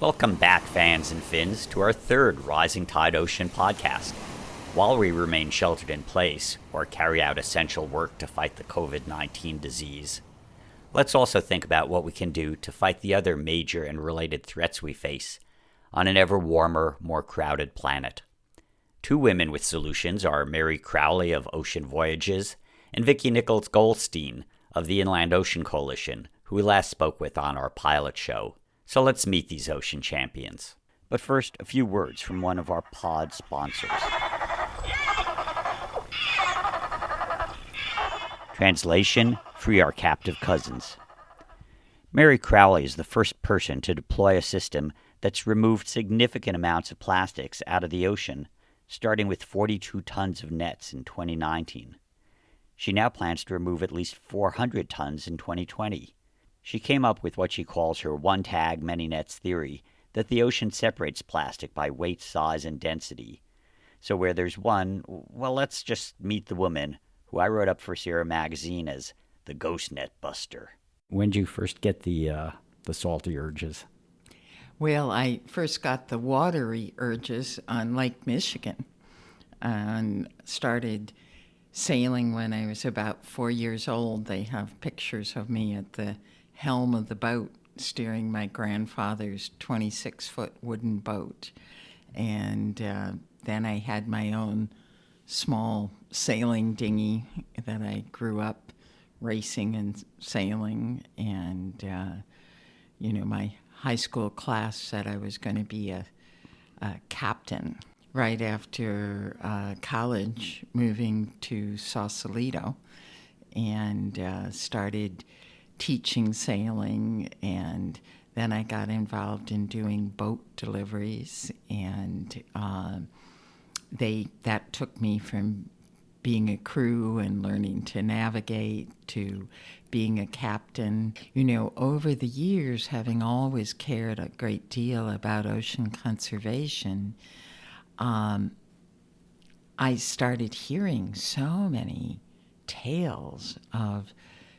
Welcome back, fans and fins, to our third Rising Tide Ocean podcast. While we remain sheltered in place or carry out essential work to fight the COVID-19 disease, let's also think about what we can do to fight the other major and related threats we face on an ever warmer, more crowded planet. Two women with solutions are Mary Crowley of Ocean Voyages and Vicki Nichols-Goldstein of the Inland Ocean Coalition, who we last spoke with on our pilot show. So let's meet these ocean champions. But first, a few words from one of our pod sponsors. Translation: Free our captive cousins. Mary Crowley is the first person to deploy a system that's removed significant amounts of plastics out of the ocean, starting with 42 tons of nets in 2019. She now plans to remove at least 400 tons in 2020. She came up with what she calls her one tag, many nets theory, that the ocean separates plastic by weight, size, and density. So where there's one, well, let's just meet the woman who I wrote up for Sierra Magazine as the ghost net buster. When did you first get the salty urges? Well, I first got the watery urges on Lake Michigan and started sailing when I was about 4 years old. They have pictures of me at the helm of the boat steering my grandfather's 26-foot wooden boat. And then I had my own small sailing dinghy that I grew up racing and sailing. And, my high school class said I was going to be a captain. Right after college, moving to Sausalito, and started teaching sailing, and then I got involved in doing boat deliveries, and that took me from being a crew and learning to navigate to being a captain. Over the years, having always cared a great deal about ocean conservation, I started hearing so many tales of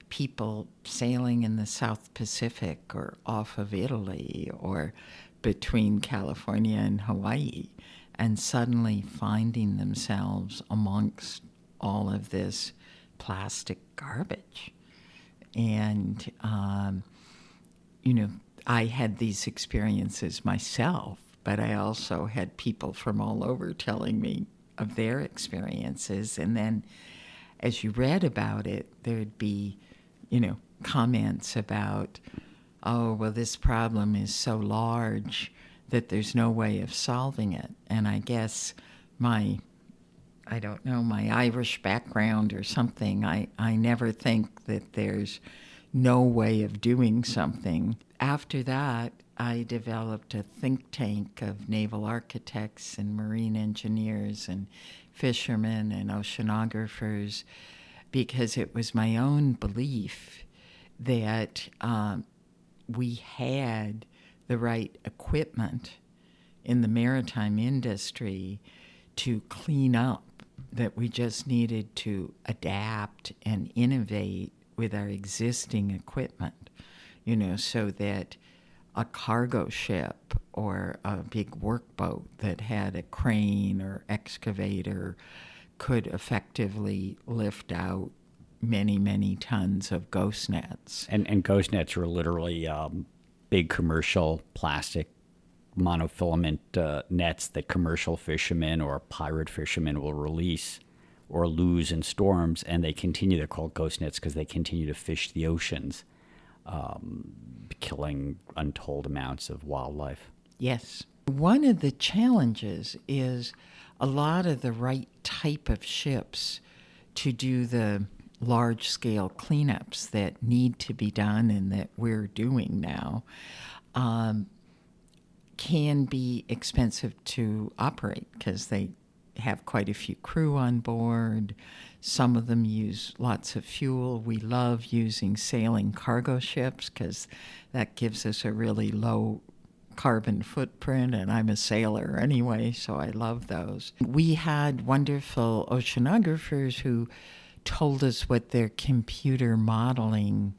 people sailing in the South Pacific or off of Italy or between California and Hawaii, and suddenly finding themselves amongst all of this plastic garbage. And, I had these experiences myself, but I also had people from all over telling me of their experiences. And then as you read about it, there'd be, comments about, oh, well, this problem is so large that there's no way of solving it. And I guess my Irish background or something, I never think that there's no way of doing something. After that, I developed a think tank of naval architects and marine engineers and fishermen and oceanographers, because it was my own belief that we had the right equipment in the maritime industry to clean up, that we just needed to adapt and innovate with our existing equipment, so that a cargo ship or a big workboat that had a crane or excavator could effectively lift out many, many tons of ghost nets. And ghost nets are literally big commercial plastic monofilament nets that commercial fishermen or pirate fishermen will release or lose in storms, and they're called ghost nets because they continue to fish the oceans, killing untold amounts of wildlife. Yes. One of the challenges is a lot of the right type of ships to do the large-scale cleanups that need to be done and that we're doing now can be expensive to operate because they have quite a few crew on board. Some of them use lots of fuel. We love using sailing cargo ships because that gives us a really low carbon footprint, and I'm a sailor anyway, so I love those. We had wonderful oceanographers who told us what their computer modeling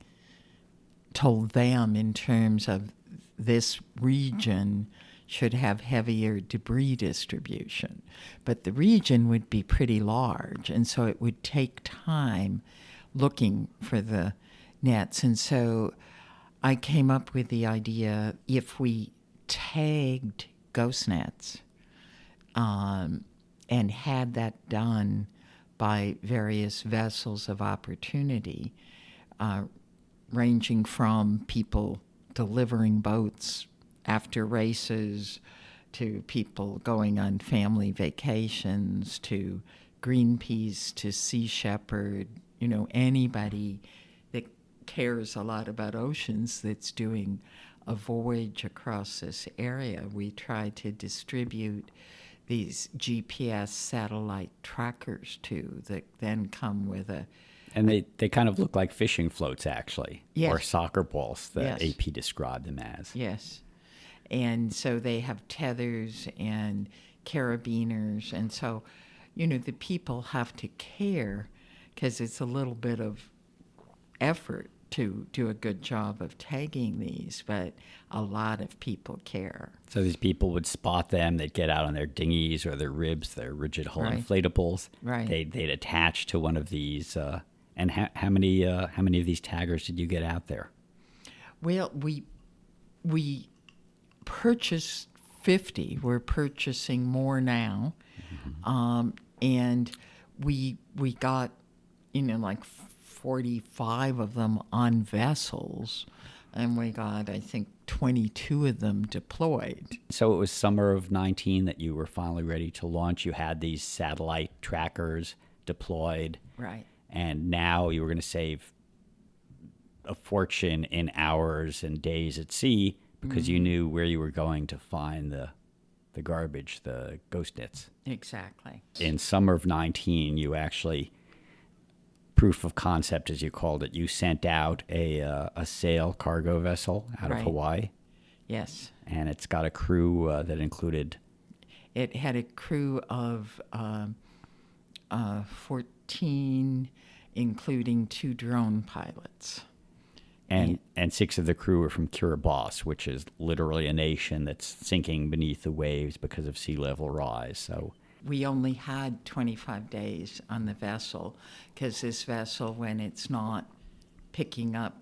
told them in terms of this region should have heavier debris distribution. But the region would be pretty large, and so it would take time looking for the nets. And so I came up with the idea, if we tagged ghost nets and had that done by various vessels of opportunity, ranging from people delivering boats after races to people going on family vacations to Greenpeace to Sea Shepherd, anybody that cares a lot about oceans that's doing a voyage across this area. We try to distribute these GPS satellite trackers to that then come with a... And they kind of look like fishing floats, actually, Yes. or soccer balls, the Yes. AP described them as. Yes. And so they have tethers and carabiners. And so, the people have to care because it's a little bit of effort to do a good job of tagging these, but a lot of people care. So these people would spot them. They'd get out on their dinghies or their ribs, their rigid hull Right. inflatables. Right. They'd attach to one of these. And how many of these taggers did you get out there? Well, we purchased 50. We're purchasing more now. And we got, like 45 of them on vessels. And we got, I think, 22 of them deployed. So it was summer of 19 that you were finally ready to launch. You had these satellite trackers deployed. Right. And now you were going to save a fortune in hours and days at sea because you knew where you were going to find the garbage, the ghost nets. Exactly. In summer of 19, you actually, proof of concept as you called it, you sent out a sail cargo vessel out of Right. Hawaii. Yes. And it's got a crew that included... It had a crew of 14, including 2 drone pilots. And 6 of the crew are from Kiribati, which is literally a nation that's sinking beneath the waves because of sea level rise. So We only had 25 days on the vessel because this vessel, when it's not picking up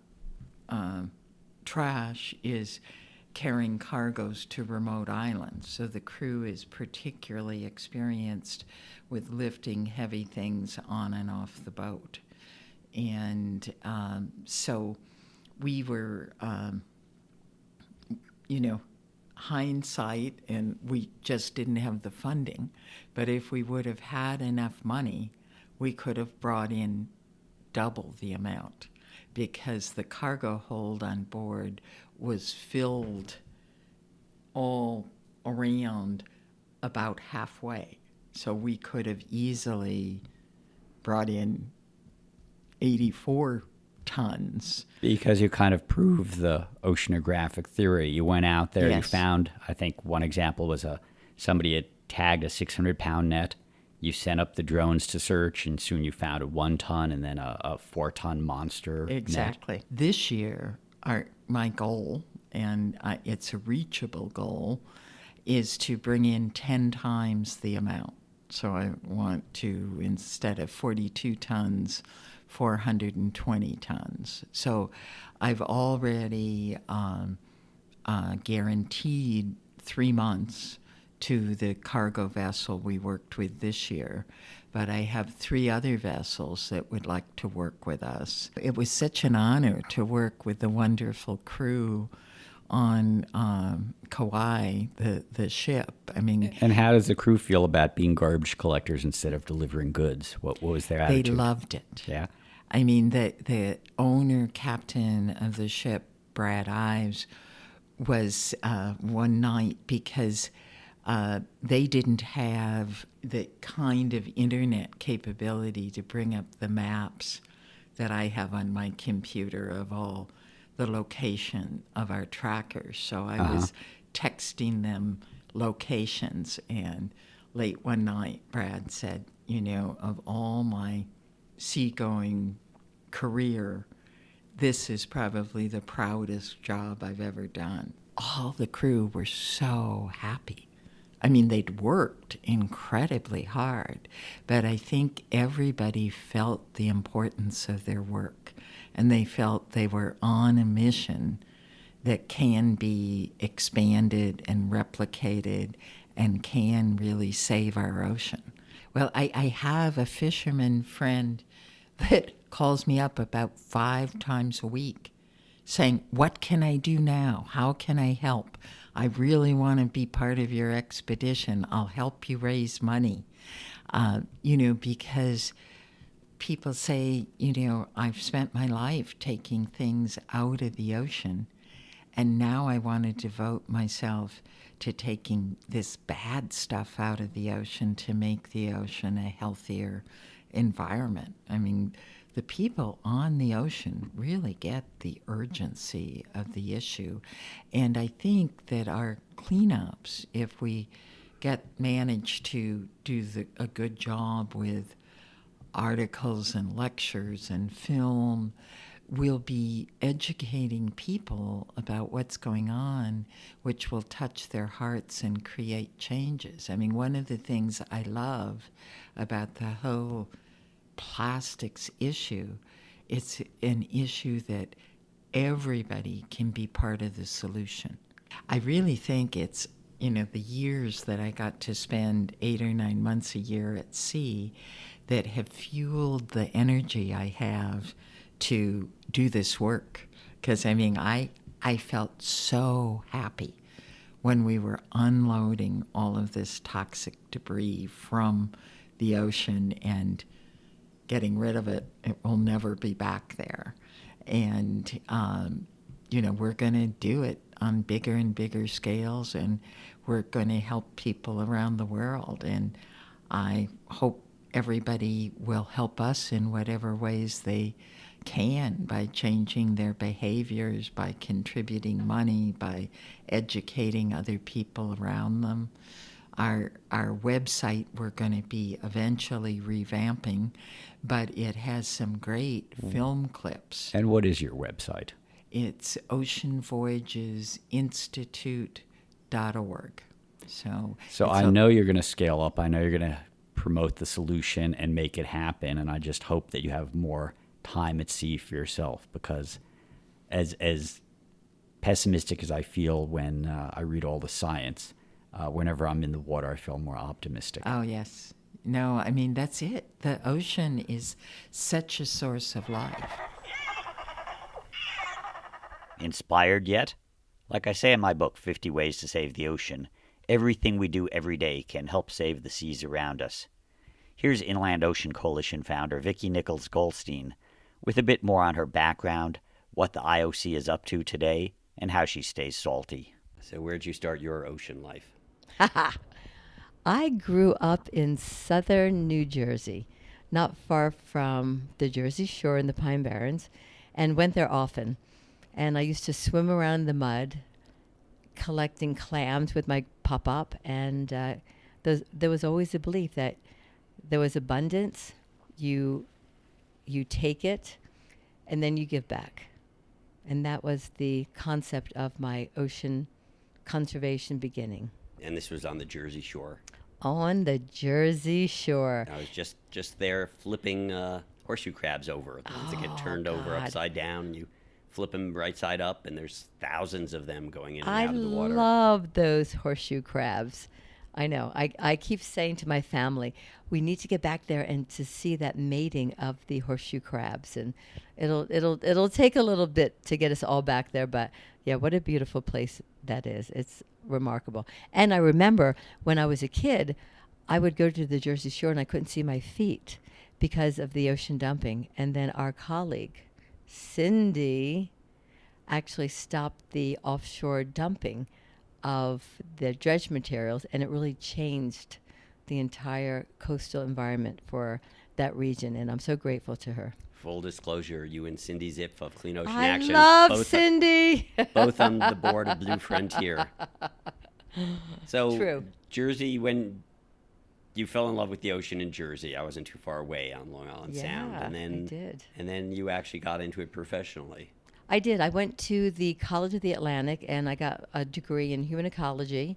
trash, is carrying cargoes to remote islands. So the crew is particularly experienced with lifting heavy things on and off the boat. And so we were, hindsight, and we just didn't have the funding. But if we would have had enough money, we could have brought in double the amount because the cargo hold on board was filled all around about halfway. So we could have easily brought in 84 tons. because you kind of proved the oceanographic theory. You went out there, you Yes. found, I think one example was somebody had tagged a 600-pound net. You sent up the drones to search, and soon you found a 1-ton and then a 4-ton monster net. Exactly. This year, my goal, and it's a reachable goal, is to bring in 10 times the amount. So I want to, instead of 42 tons, 420 tons. So I've already guaranteed 3 months to the cargo vessel we worked with this year. But I have 3 other vessels that would like to work with us. It was such an honor to work with the wonderful crew on Kauai, the ship. I mean, And how does the crew feel about being garbage collectors instead of delivering goods? What was their they attitude? loved it. Yeah. I mean, the owner, captain of the ship, Brad Ives, was one night because they didn't have the kind of internet capability to bring up the maps that I have on my computer of all the location of our trackers. So I was texting them locations, and late one night, Brad said, of all my seagoing career, this is probably the proudest job I've ever done. All the crew were so happy. I mean, they'd worked incredibly hard, but I think everybody felt the importance of their work, and they felt they were on a mission that can be expanded and replicated and can really save our ocean. Well, I have a fisherman friend that calls me up about 5 times a week saying, what can I do now? How can I help? I really want to be part of your expedition. I'll help you raise money. Because people say, I've spent my life taking things out of the ocean, and now I want to devote myself to taking this bad stuff out of the ocean to make the ocean a healthier environment. I mean, the people on the ocean really get the urgency of the issue. And I think that our cleanups, if we manage to do a good job with articles and lectures and film, we'll be educating people about what's going on, which will touch their hearts and create changes. I mean, one of the things I love about the whole plastics issue, it's an issue that everybody can be part of the solution. I really think it's, the years that I got to spend 8 or 9 months a year at sea that have fueled the energy I have to do this work. Because, I felt so happy when we were unloading all of this toxic debris from the ocean and getting rid of it. It will never be back there. And, we're going to do it on bigger and bigger scales, and we're going to help people around the world. And I hope everybody will help us in whatever ways they can, by changing their behaviors, by contributing money, by educating other people around them. Our website we're going to be eventually revamping, but it has some great film clips. And what is your website? It's oceanvoyagesinstitute.org. So I know you're going to scale up. I know you're going to promote the solution and make it happen. And I just hope that you have more time at sea for yourself, because as pessimistic as I feel when I read all the science, whenever I'm in the water, I feel more optimistic. Oh, yes. No, that's it. The ocean is such a source of life. Inspired yet? Like I say in my book, 50 Ways to Save the Ocean, everything we do every day can help save the seas around us. Here's Inland Ocean Coalition founder Vicki Nichols-Goldstein with a bit more on her background, what the IOC is up to today, and how she stays salty. So where'd you start your ocean life? I grew up in southern New Jersey, not far from the Jersey Shore in the Pine Barrens, and went there often. And I used to swim around in the mud, collecting clams with my pop-up, and there was always a belief that there was abundance. You take it, and then you give back. And that was the concept of my ocean conservation beginning. And this was on the Jersey Shore. On the Jersey Shore. I was just there flipping horseshoe crabs over. The ones that get turned over upside down. And you flip them right side up, and there's thousands of them going in and out of the water. I love those horseshoe crabs. I know. I keep saying to my family, we need to get back there and to see that mating of the horseshoe crabs, and it'll take a little bit to get us all back there. But yeah, what a beautiful place that is. It's remarkable. And I remember when I was a kid, I would go to the Jersey Shore and I couldn't see my feet because of the ocean dumping. And then our colleague, Cindy, actually stopped the offshore dumping of the dredge materials, and it really changed the entire coastal environment for that region, and I'm so grateful to her. Full disclosure, you and Cindy Zipf of Clean Ocean I Action. love Cindy. Both on the board of Blue Frontier. So True. Jersey, when you fell in love with the ocean in Jersey. I wasn't too far away on Long Island Sound. Yeah, And then, I did. And then you actually got into it professionally. I did. I went to the College of the Atlantic, and I got a degree in human ecology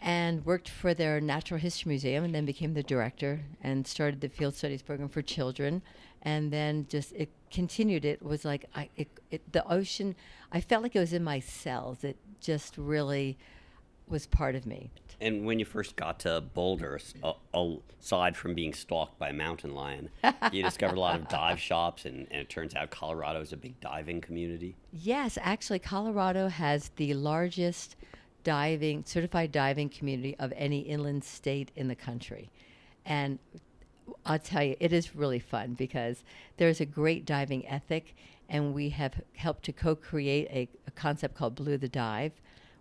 and worked for their Natural History Museum, and then became the director and started the field studies program for children. And then just it continued. It was like the ocean, I felt like it was in my cells. It just really was part of me. And when you first got to Boulder, aside from being stalked by a mountain lion, you discovered a lot of dive shops, and it turns out Colorado is a big diving community. Yes, actually, Colorado has the largest certified diving community of any inland state in the country. And I'll tell you, it is really fun because there's a great diving ethic, and we have helped to co-create a concept called Blue the Dive,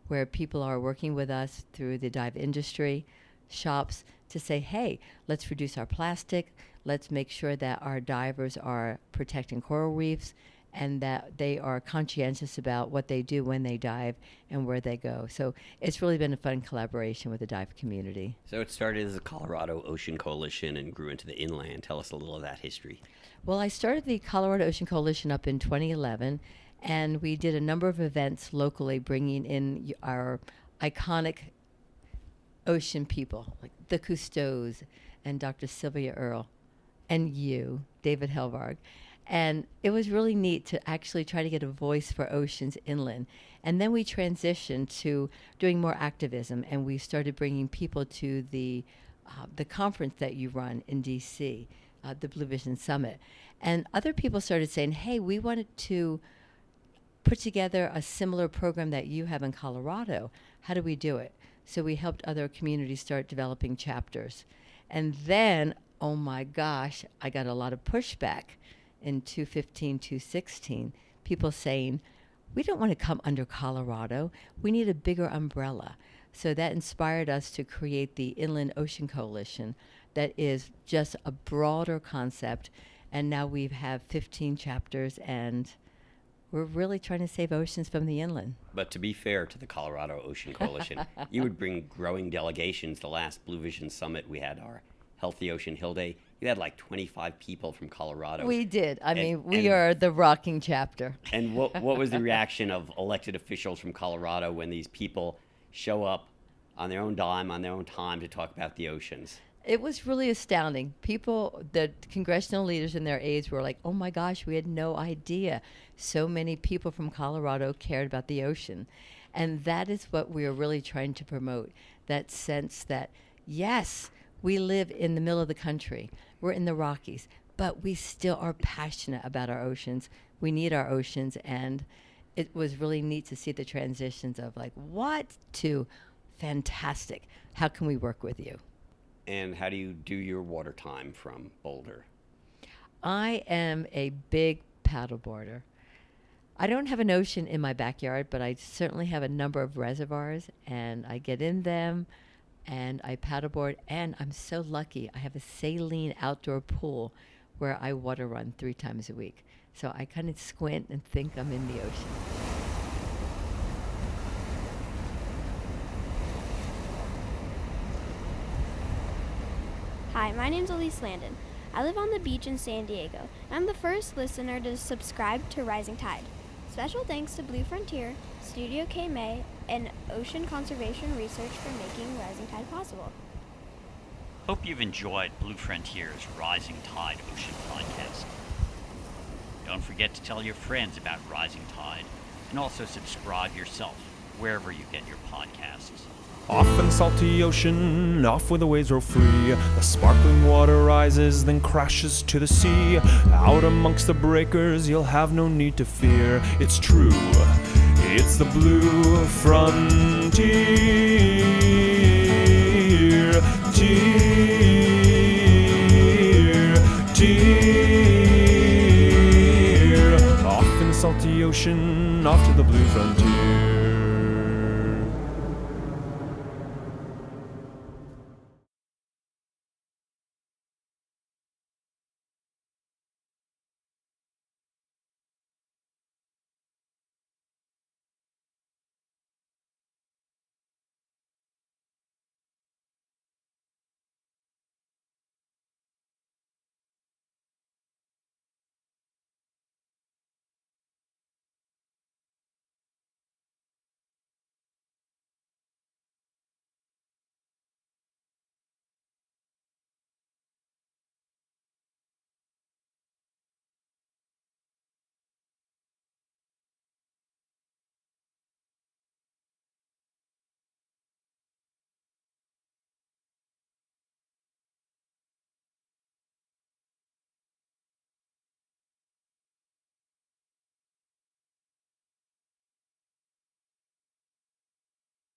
where people are working with us through the dive industry, shops, to say, hey, let's reduce our plastic, let's make sure that our divers are protecting coral reefs, and that they are conscientious about what they do when they dive and where they go. So it's really been a fun collaboration with the dive community. So it started as the Colorado Ocean Coalition and grew into the inland. Tell us a little of that history. Well, I started the Colorado Ocean Coalition up in 2011, and we did a number of events locally, bringing in our iconic ocean people, like the Cousteaus and Dr. Sylvia Earle, and you, David Helvarg. And it was really neat to actually try to get a voice for oceans inland. And then we transitioned to doing more activism, and we started bringing people to the conference that you run in D.C., the Blue Vision Summit. And other people started saying, hey, we wanted to put together a similar program that you have in Colorado. How do we do it? So we helped other communities start developing chapters. And then, oh my gosh, I got a lot of pushback in 2015, 2016, people saying, we don't want to come under Colorado. We need a bigger umbrella. So that inspired us to create the Inland Ocean Coalition that is just a broader concept. And now we have 15 chapters, and we're really trying to save oceans from the inland. But to be fair to the Colorado Ocean Coalition, you would bring growing delegations. The last Blue Vision Summit, we had our Healthy Ocean Hill Day. You had like 25 people from Colorado. We did. I mean, we are the rocking chapter. And what was the reaction of elected officials from Colorado when these people show up on their own dime, on their own time to talk about the oceans? It was really astounding. People, the congressional leaders and their aides were like, oh my gosh, we had no idea so many people from Colorado cared about the ocean. And that is what we are really trying to promote, that sense that, yes, we live in the middle of the country. We're in the Rockies, but we still are passionate about our oceans. We need our oceans, and it was really neat to see the transitions of like, what, to fantastic. How can we work with you? And how do you do your water time from Boulder? I am a big paddleboarder. I don't have an ocean in my backyard, but I certainly have a number of reservoirs, and I get in them, and I paddleboard, and I'm so lucky. I have a saline outdoor pool where I water run 3 times a week. So I kind of squint and think I'm in the ocean. Hi, my name's Elise Landon. I live on the beach in San Diego, and I'm the first listener to subscribe to Rising Tide. Special thanks to Blue Frontier, Studio K May, and Ocean Conservation Research for making Rising Tide possible. Hope you've enjoyed Blue Frontier's Rising Tide Ocean Podcast. Don't forget to tell your friends about Rising Tide, and also subscribe yourself wherever you get your podcasts. Off in the salty ocean, off where the waves roll free. The sparkling water rises, then crashes to the sea. Out amongst the breakers, you'll have no need to fear. It's true, it's the Blue Frontier. Off in the salty ocean, off to the Blue Frontier.